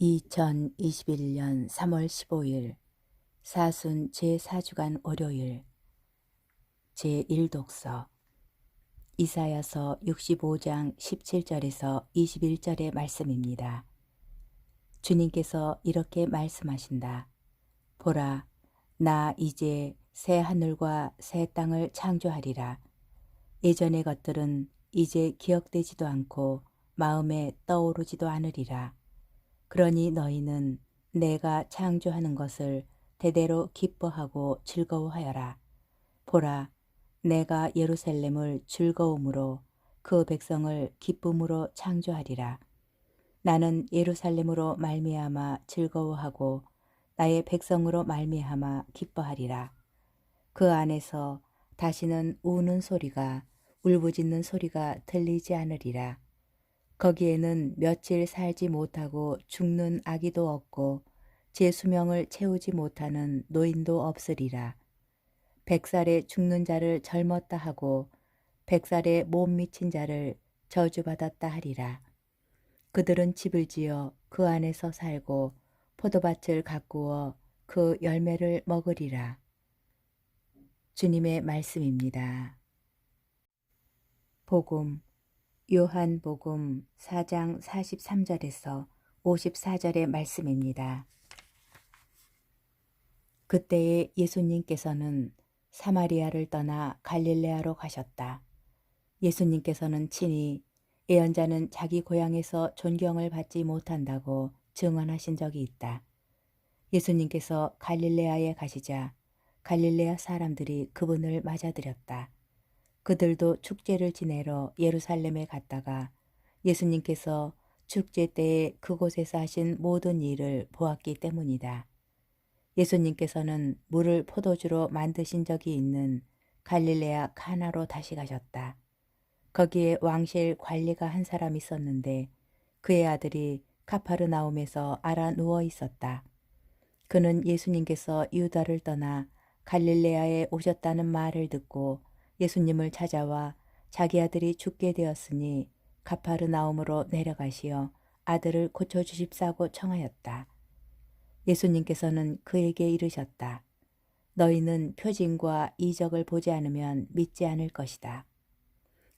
2021년 3월 15일 사순 제4주간 월요일 제1독서 이사야서 65장 17절에서 21절의 말씀입니다. 주님께서 이렇게 말씀하신다. 보라, 나 이제 새 하늘과 새 땅을 창조하리라. 예전의 것들은 이제 기억되지도 않고 마음에 떠오르지도 않으리라. 그러니 너희는 내가 창조하는 것을 대대로 기뻐하고 즐거워하여라. 보라, 내가 예루살렘을 즐거움으로 그 백성을 기쁨으로 창조하리라. 나는 예루살렘으로 말미암아 즐거워하고 나의 백성으로 말미암아 기뻐하리라. 그 안에서 다시는 우는 소리가 울부짖는 소리가 들리지 않으리라. 거기에는 며칠 살지 못하고 죽는 아기도 없고 제 수명을 채우지 못하는 노인도 없으리라. 100살에 죽는 자를 젊었다 하고 100살에 못 미친 자를 저주받았다 하리라. 그들은 집을 지어 그 안에서 살고 포도밭을 가꾸어 그 열매를 먹으리라. 주님의 말씀입니다. 복음 요한복음 4장 43절에서 54절의 말씀입니다. 그때에 예수님께서는 사마리아를 떠나 갈릴레아로 가셨다. 예수님께서는 친히 예언자는 자기 고향에서 존경을 받지 못한다고 증언하신 적이 있다. 예수님께서 갈릴레아에 가시자 갈릴레아 사람들이 그분을 맞아들였다. 그들도 축제를 지내러 예루살렘에 갔다가 예수님께서 축제 때에 그곳에서 하신 모든 일을 보았기 때문이다. 예수님께서는 물을 포도주로 만드신 적이 있는 갈릴레아 카나로 다시 가셨다. 거기에 왕실 관리가 한 사람 있었는데 그의 아들이 카파르나움에서 알아 누워 있었다. 그는 예수님께서 유다를 떠나 갈릴레아에 오셨다는 말을 듣고 예수님을 찾아와 자기 아들이 죽게 되었으니 가파르나움으로 내려가시어 아들을 고쳐주십사고 청하였다. 예수님께서는 그에게 이르셨다. 너희는 표징과 이적을 보지 않으면 믿지 않을 것이다.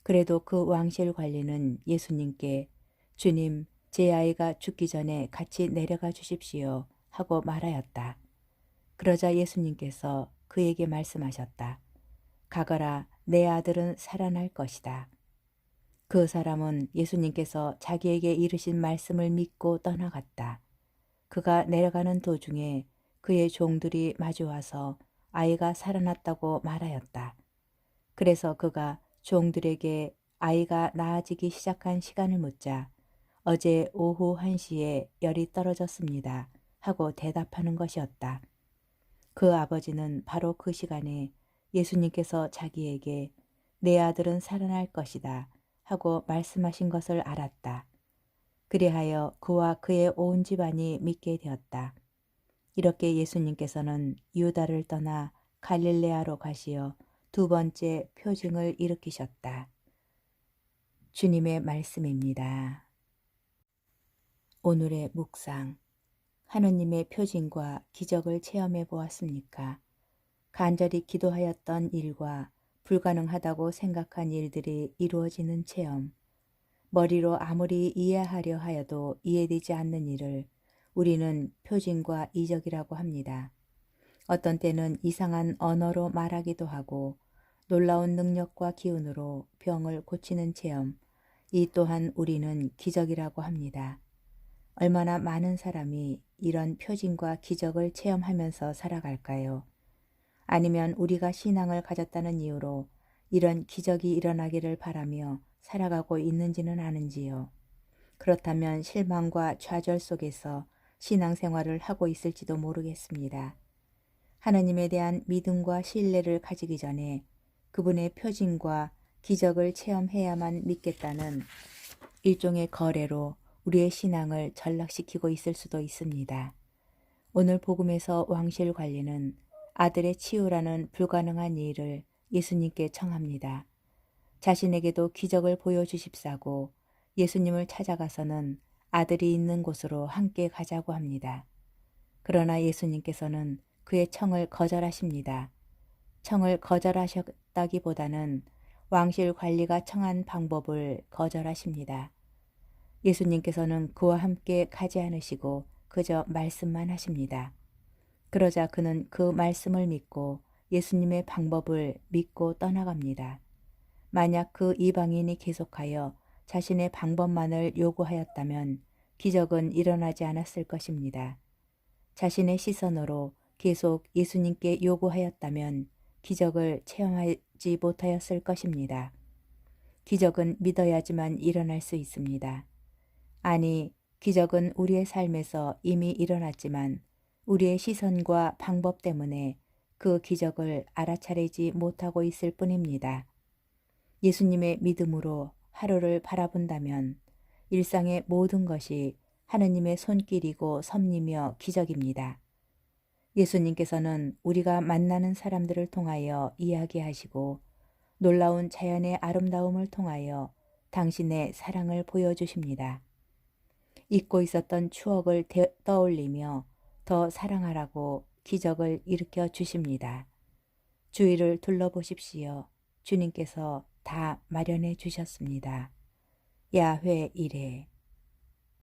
그래도 그 왕실 관리는 예수님께 주님, 제 아이가 죽기 전에 같이 내려가 주십시오 하고 말하였다. 그러자 예수님께서 그에게 말씀하셨다. 가거라, 내 아들은 살아날 것이다. 그 사람은 예수님께서 자기에게 이르신 말씀을 믿고 떠나갔다. 그가 내려가는 도중에 그의 종들이 마주와서 아이가 살아났다고 말하였다. 그래서 그가 종들에게 아이가 나아지기 시작한 시간을 묻자 어제 오후 1시에 열이 떨어졌습니다 하고 대답하는 것이었다. 그 아버지는 바로 그 시간에 예수님께서 자기에게 내 아들은 살아날 것이다 하고 말씀하신 것을 알았다. 그리하여 그와 그의 온 집안이 믿게 되었다. 이렇게 예수님께서는 유다를 떠나 갈릴레아로 가시어 두 번째 표징을 일으키셨다. 주님의 말씀입니다. 오늘의 묵상. 하느님의 표징과 기적을 체험해 보았습니까? 간절히 기도하였던 일과 불가능하다고 생각한 일들이 이루어지는 체험. 머리로 아무리 이해하려 하여도 이해되지 않는 일을 우리는 표징과 이적이라고 합니다. 어떤 때는 이상한 언어로 말하기도 하고 놀라운 능력과 기운으로 병을 고치는 체험, 이 또한 우리는 기적이라고 합니다. 얼마나 많은 사람이 이런 표징과 기적을 체험하면서 살아갈까요? 아니면 우리가 신앙을 가졌다는 이유로 이런 기적이 일어나기를 바라며 살아가고 있는지는 아는지요. 그렇다면 실망과 좌절 속에서 신앙생활을 하고 있을지도 모르겠습니다. 하나님에 대한 믿음과 신뢰를 가지기 전에 그분의 표징과 기적을 체험해야만 믿겠다는 일종의 거래로 우리의 신앙을 전락시키고 있을 수도 있습니다. 오늘 복음에서 왕실 관리는 아들의 치유라는 불가능한 일을 예수님께 청합니다. 자신에게도 기적을 보여주십사고 예수님을 찾아가서는 아들이 있는 곳으로 함께 가자고 합니다. 그러나 예수님께서는 그의 청을 거절하십니다. 청을 거절하셨다기보다는 왕실 관리가 청한 방법을 거절하십니다. 예수님께서는 그와 함께 가지 않으시고 그저 말씀만 하십니다. 그러자 그는 그 말씀을 믿고 예수님의 방법을 믿고 떠나갑니다. 만약 그 이방인이 계속하여 자신의 방법만을 요구하였다면 기적은 일어나지 않았을 것입니다. 자신의 시선으로 계속 예수님께 요구하였다면 기적을 체험하지 못하였을 것입니다. 기적은 믿어야지만 일어날 수 있습니다. 아니, 기적은 우리의 삶에서 이미 일어났지만 우리의 시선과 방법 때문에 그 기적을 알아차리지 못하고 있을 뿐입니다. 예수님의 믿음으로 하루를 바라본다면 일상의 모든 것이 하느님의 손길이고 섭리며 기적입니다. 예수님께서는 우리가 만나는 사람들을 통하여 이야기하시고 놀라운 자연의 아름다움을 통하여 당신의 사랑을 보여주십니다. 잊고 있었던 추억을 떠올리며 더 사랑하라고 기적을 일으켜 주십니다. 주위를 둘러보십시오. 주님께서 다 마련해 주셨습니다. 야훼 이레